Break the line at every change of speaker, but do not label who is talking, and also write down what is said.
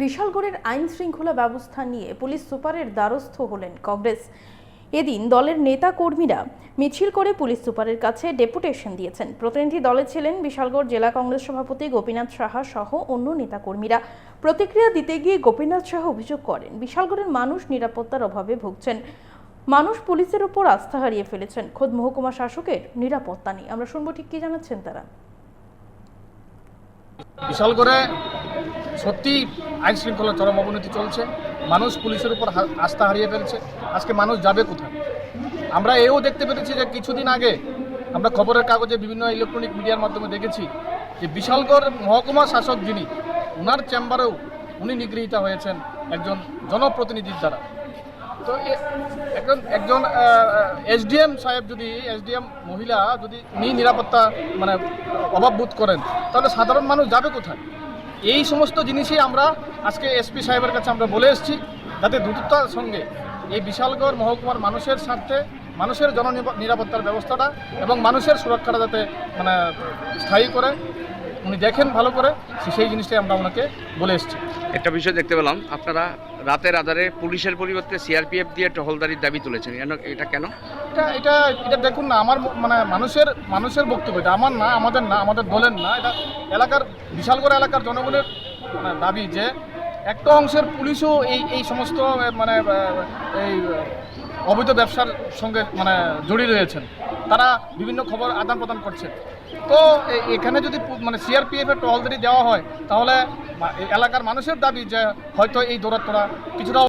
বিশালগড়ের আইন শৃঙ্খলা ব্যবস্থা নিয়ে পুলিশ সুপারের দ্বারস্থ হলেন কংগ্রেস। এদিন দলের নেতা কর্মীরা মিছিল করে পুলিশ সুপারের কাছে ডেপুটেশন দিয়েছেন। প্রতিনিধি দলে ছিলেন বিশালগড় জেলা কংগ্রেস সভাপতি গোপীনাথ সাহা সহ অন্য নেতা কর্মীরা। প্রতিক্রিয়া দিতে গিয়ে গোপীনাথ সাহা অভিযোগ করেন, বিশালগড়ের মানুষ নিরাপত্তার অভাবে ভুগছেন। মানুষ পুলিশের উপর আস্থা হারিয়ে ফেলেছেন। খোদ মহকুমা শাসকের নিরাপত্তা নেই। আমরা শুনবো ঠিক কি জানাচ্ছেন তারা।
বিশালগড়ে সত্যি আইন শৃঙ্খলার চরম অবনতি চলছে। মানুষ পুলিশের উপর আস্থা হারিয়ে ফেলছে। আজকে মানুষ যাবে কোথায়? আমরা এও দেখতে পেরেছি যে কিছুদিন আগে আমরা খবরের কাগজে বিভিন্ন ইলেকট্রনিক মিডিয়ার মাধ্যমে দেখেছি যে বিশালগড় মহকুমা শাসক যিনি, ওনার চেম্বারেও উনি নিগৃহীত হয়েছেন একজন জনপ্রতিনিধির দ্বারা। তো একজন এসডিএম সাহেব যদি, এসডিএম মহিলা যদি উনি নিরাপত্তা অভাববোধ করেন, তাহলে সাধারণ মানুষ যাবে কোথায়? এই সমস্ত জিনিসই আমরা আজকে এসপি সাহেবের কাছে আমরা বলে এসেছি, যাতে দ্রুততার সঙ্গে এই বিশালগড় মহকুমার মানুষের স্বার্থে মানুষের নিরাপত্তার ব্যবস্থাটা এবং মানুষের সুরক্ষাটা যাতে স্থায়ী করে উনি দেখেন ভালো করে, সেই জিনিসটাই আমরা ওনাকে বলে এসেছি।
একটা বিষয় দেখতে পেলাম, আপনারা রাতের আধারে পুলিশের পরিবর্তে সিআরপিএফ দিয়ে টহলদারির দাবি তুলেছেন, এটা কেন?
এটা দেখুন না, আমার মানুষের বক্তব্য, এটা আমার না, আমাদের না, আমাদের দলের না, এটা এলাকার বিশালগড় এলাকার জনগণের দাবি যে একটা অংশের পুলিশও এই সমস্ত এই অবৈধ ব্যবসার সঙ্গে জড়িয়ে রয়েছেন। তারা বিভিন্ন খবর আদান প্রদান করছে। তো এখানে যদি সিআরপিএফের টহলদারি দেওয়া হয়, তাহলে এলাকার মানুষের দাবি যে হয়তো এই দৌরাত্ম্যটা কিছুটা